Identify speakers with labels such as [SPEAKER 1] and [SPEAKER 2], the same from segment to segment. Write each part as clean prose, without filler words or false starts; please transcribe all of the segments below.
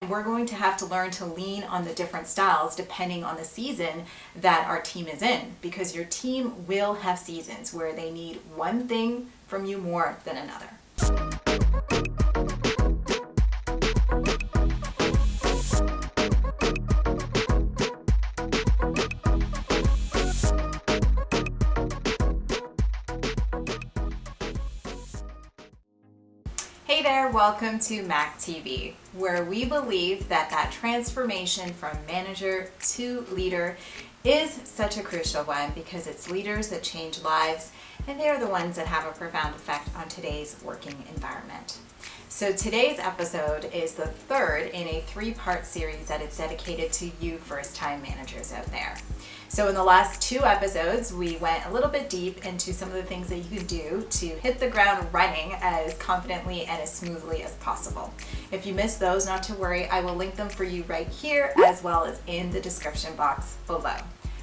[SPEAKER 1] we're going to have to learn to lean on the different styles depending on the season that our team is in, because your team will have seasons where they need one thing from you more than another. Hey there, welcome to Mac TV, where we believe that transformation from manager to leader is such a crucial one because it's leaders that change lives, and they're the ones that have a profound effect on today's working environment. So today's episode is the third in a three-part series that is dedicated to you first-time managers out there. So in the last two episodes, we went a little bit deep into some of the things that you can do to hit the ground running as confidently and as smoothly as possible. If you missed those, not to worry, I will link them for you right here as well as in the description box below.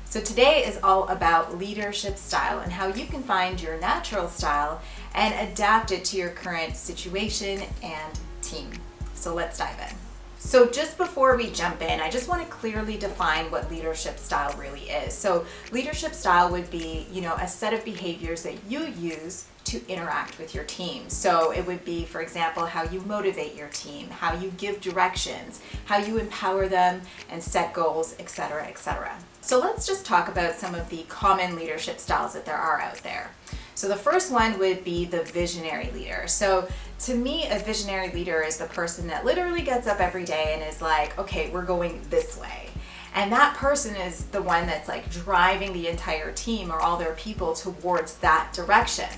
[SPEAKER 1] So today is all about leadership style and how you can find your natural style and adapt it to your current situation and team. So let's dive in. So just before we jump in, I just want to clearly define what leadership style really is. So leadership style would be, a set of behaviors that you use to interact with your team. So it would be, for example, how you motivate your team, how you give directions, how you empower them and set goals, etc., etc. So let's just talk about some of the common leadership styles that there are out there. So the first one would be the visionary leader. So to me, a visionary leader is the person that literally gets up every day and is like, okay, we're going this way. And that person is the one that's like driving the entire team or all their people towards that direction.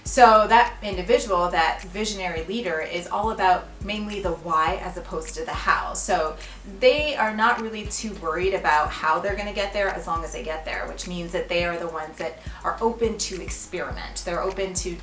[SPEAKER 1] So that individual, that visionary leader, is all about mainly the why as opposed to the how. So they are not really too worried about how they're going to get there as long as they get there, which means that they are the ones that are open to experiment. They're open to,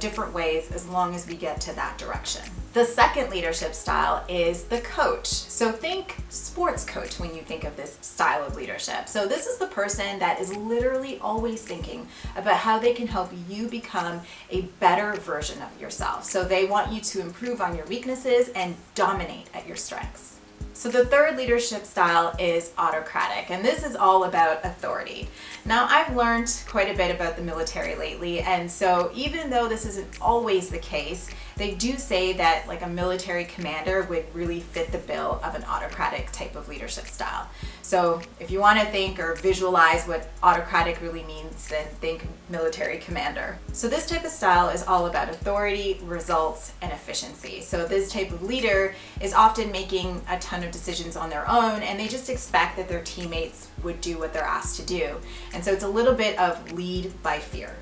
[SPEAKER 1] different ways as long as we get to that direction. The second leadership style is the coach. So think sports coach when you think of this style of leadership. So this is the person that is literally always thinking about how they can help you become a better version of yourself. So they want you to improve on your weaknesses and dominate at your strengths. So the third leadership style is autocratic, and this is all about authority. Now, I've learned quite a bit about the military lately, and so even though this isn't always the case, they do say that like a military commander would really fit the bill of an autocratic type of leadership style. So if you want to think or visualize what autocratic really means, then think military commander. So this type of style is all about authority, results, and efficiency. So this type of leader is often making a ton of decisions on their own, and they just expect that their teammates would do what they're asked to do. And so it's a little bit of lead by fear.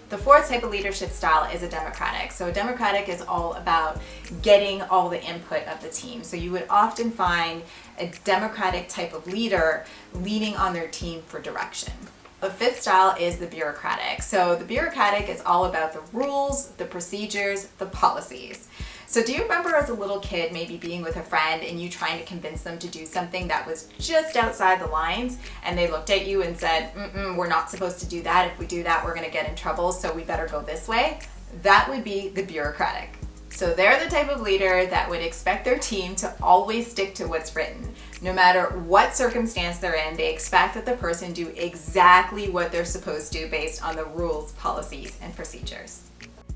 [SPEAKER 1] The fourth type of leadership style is a democratic. So a democratic is all about getting all the input of the team. So you would often find a democratic type of leader leaning on their team for direction. The fifth style is the bureaucratic. So the bureaucratic is all about the rules, the procedures, the policies. So do you remember as a little kid maybe being with a friend and you trying to convince them to do something that was just outside the lines, and they looked at you and said, we're not supposed to do that. If we do that, we're going to get in trouble, so we better go this way? That would be the bureaucratic. So they're the type of leader that would expect their team to always stick to what's written. No matter what circumstance they're in, they expect that the person do exactly what they're supposed to based on the rules, policies, and procedures.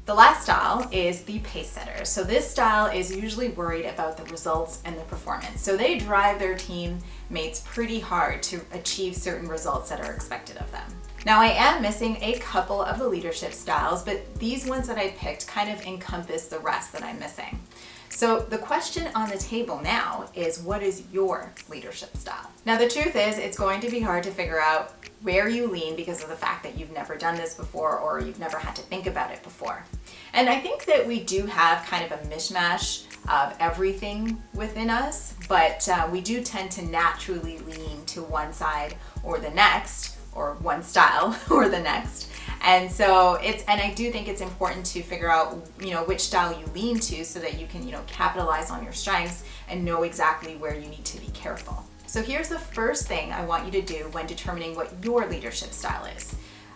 [SPEAKER 1] The last style is the pace setter. So this style is usually worried about the results and the performance. So they drive their teammates pretty hard to achieve certain results that are expected of them. Now I am missing a couple of the leadership styles, but these ones that I picked kind of encompass the rest that I'm missing. So the question on the table now is, what is your leadership style? Now the truth is, it's going to be hard to figure out where you lean because of the fact that you've never done this before or you've never had to think about it before. And I think that we do have kind of a mishmash of everything within us, but we do tend to naturally lean to one side or the next, or one style or the next. And so I do think it's important to figure out, which style you lean to so that you can, capitalize on your strengths and know exactly where you need to be careful. So here's the first thing I want you to do when determining what your leadership style is.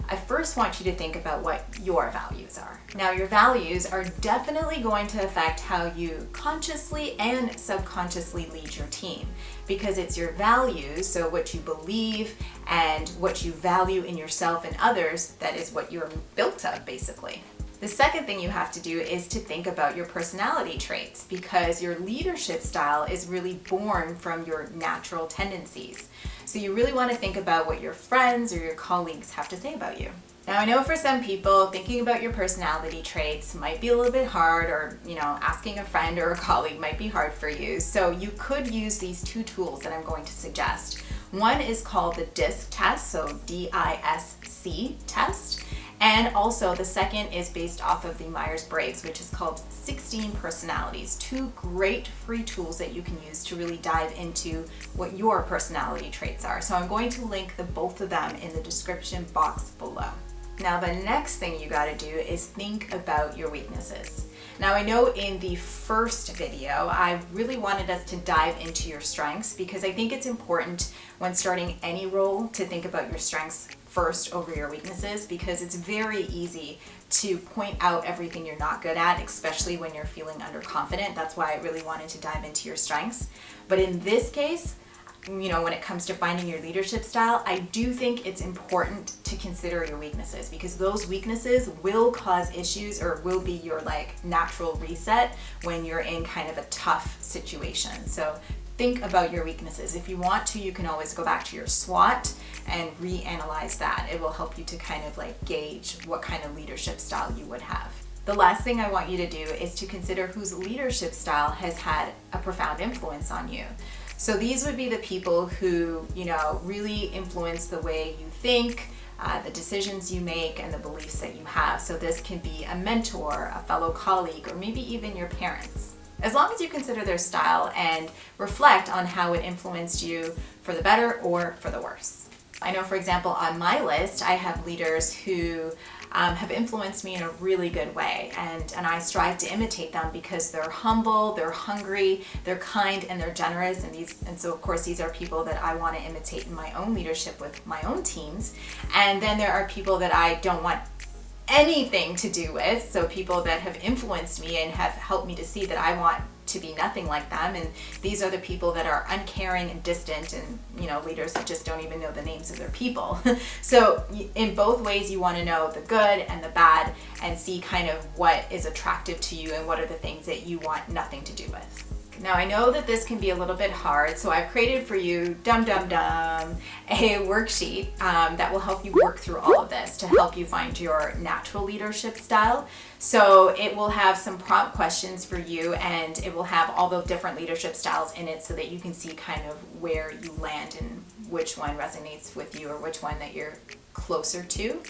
[SPEAKER 1] I first want you to think about what your values are. Now, your values are definitely going to affect how you consciously and subconsciously lead your team, because it's your values, so what you believe and what you value in yourself and others, that is what you're built of, basically. The second thing you have to do is to think about your personality traits, because your leadership style is really born from your natural tendencies. So you really want to think about what your friends or your colleagues have to say about you. Now, I know for some people, thinking about your personality traits might be a little bit hard, or asking a friend or a colleague might be hard for you. So you could use these two tools that I'm going to suggest. One is called the DISC test, so D-I-S-C test. And also the second is based off of the Myers-Briggs, which is called 16 Personalities. Two great free tools that you can use to really dive into what your personality traits are. So I'm going to link the both of them in the description box below. Now, the next thing you gotta do is think about your weaknesses. Now, I know in the first video, I really wanted us to dive into your strengths, because I think it's important when starting any role to think about your strengths first over your weaknesses, because it's very easy to point out everything you're not good at, especially when you're feeling underconfident. That's why I really wanted to dive into your strengths. But in this case, when it comes to finding your leadership style, I do think it's important to consider your weaknesses, because those weaknesses will cause issues, or will be your natural reset when you're in kind of a tough situation. So think about your weaknesses. If you want to, you can always go back to your SWOT and reanalyze that. It will help you to kind of gauge what kind of leadership style you would have. The last thing I want you to do is to consider whose leadership style has had a profound influence on you. So these would be the people who, really influence the way you think, the decisions you make, and the beliefs that you have. So this can be a mentor, a fellow colleague, or maybe even your parents. As long as you consider their style and reflect on how it influenced you for the better or for the worse. I know, for example, on my list, I have leaders who have influenced me in a really good way, and I strive to imitate them because they're humble, they're hungry, they're kind, and they're generous, and so of course these are people that I want to imitate in my own leadership with my own teams. And then there are people that I don't want anything to do with, so people that have influenced me and have helped me to see that I want to be nothing like them, and these are the people that are uncaring and distant, and leaders that just don't even know the names of their people. So in both ways, you want to know the good and the bad, and see kind of what is attractive to you and what are the things that you want nothing to do with. Now, I know that this can be a little bit hard, so I've created for you, a worksheet that will help you work through all of this to help you find your natural leadership style. So it will have some prompt questions for you, and it will have all the different leadership styles in it so that you can see kind of where you land and which one resonates with you, or which one that you're closer to.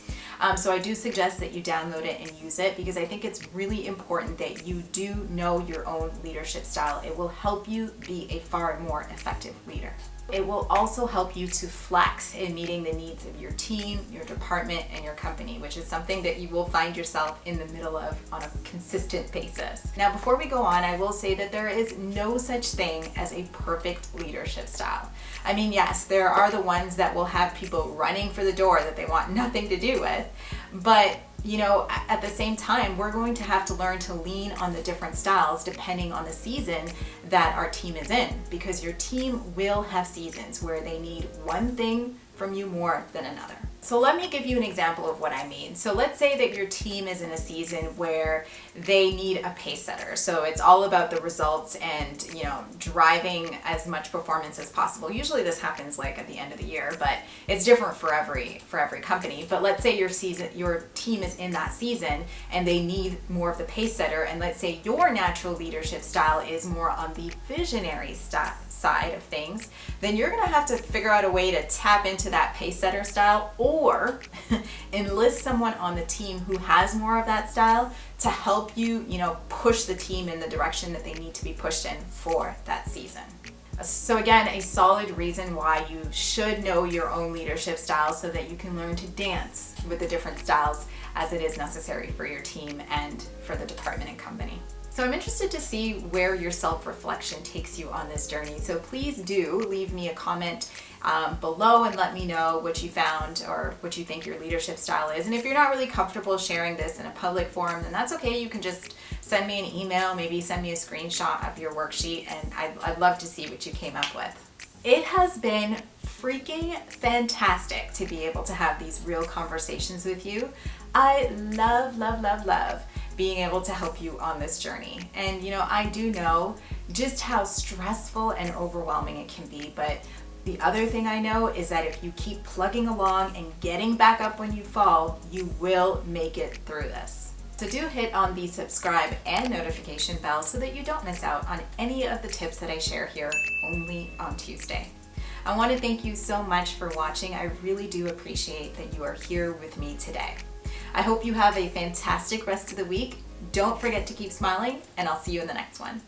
[SPEAKER 1] So I do suggest that you download it and use it, because I think it's really important that you do know your own leadership style. It will help you be a far more effective leader. It will also help you to flex in meeting the needs of your team, your department, and your company, which is something that you will find yourself in the middle of on a consistent basis. Now, before we go on, I will say that there is no such thing as a perfect leadership style. I mean, yes, there are the ones that will have people running for the door that they want nothing to do with, but at the same time, we're going to have to learn to lean on the different styles depending on the season that our team is in, because your team will have seasons where they need one thing from you more than another. So let me give you an example of what I mean. So let's say that your team is in a season where they need a pace setter. So it's all about the results and, driving as much performance as possible. Usually this happens at the end of the year, but it's different for every company. But let's say your team is in that season and they need more of the pace setter. And let's say your natural leadership style is more on the visionary side of things, then you're going to have to figure out a way to tap into that pace setter style, or enlist someone on the team who has more of that style to help you, push the team in the direction that they need to be pushed in for that season. So again, a solid reason why you should know your own leadership style, so that you can learn to dance with the different styles as it is necessary for your team and for the department and company. So I'm interested to see where your self-reflection takes you on this journey. So please do leave me a comment below and let me know what you found or what you think your leadership style is. And if you're not really comfortable sharing this in a public forum, then that's okay. You can just send me an email, maybe send me a screenshot of your worksheet, and I'd love to see what you came up with. It has been freaking fantastic to be able to have these real conversations with you. I love being able to help you on this journey. And I do know just how stressful and overwhelming it can be, but the other thing I know is that if you keep plugging along and getting back up when you fall, you will make it through this. So do hit on the subscribe and notification bell so that you don't miss out on any of the tips that I share here only on Tuesday. I want to thank you so much for watching. I really do appreciate that you are here with me today. I hope you have a fantastic rest of the week. Don't forget to keep smiling, and I'll see you in the next one.